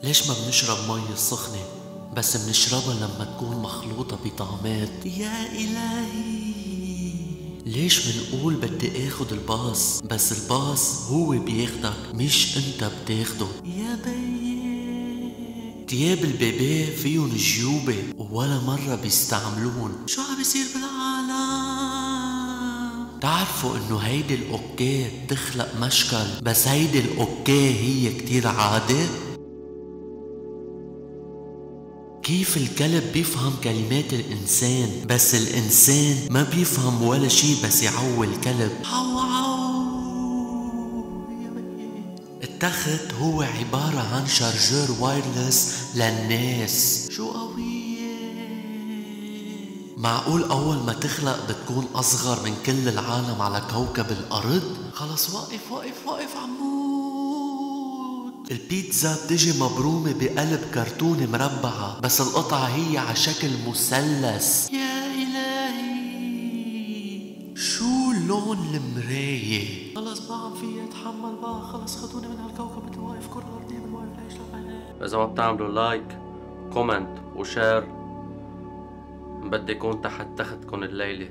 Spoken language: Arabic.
ليش ما بنشرب مي السخنة بس بنشربها لما تكون مخلوطة بطعمات؟ يا إلهي، ليش بنقول بدي اخد الباص بس الباص هو بياخدك مش انت بتاخده؟ يا بيي، تياب البيبي فيهن جيوبة ولا مرة بيستعملوهن. شو عم بيصير بالعالم؟ تعرفوا انه هيدي الاوكي بتخلق مشكل، بس هيدي الاوكي هي كتير عادة. كيف الكلب بيفهم كلمات الإنسان بس الإنسان ما بيفهم ولا شي بس يعول الكلب. عو عو. التخت هو عبارة عن شارجور وايرلس للناس. شو قوية. معقول أول ما تخلق بتكون أصغر من كل العالم على كوكب الأرض؟ خلص واقف واقف واقف عمود. البيتزا بتجي مبرومة بقلب كرتونة مربعة بس القطعة هي على شكل مثلث. يا إلهي، شو لون المراية؟ خلص بقى عم فيي اتحمل بقى، خلص خدوني من هالكوكب مثل واقف كرة أرضية من واقف ليش لا. إذا ما بتعملوا لايك كومنت وشير بدي يكون تحت تختكن الليلة.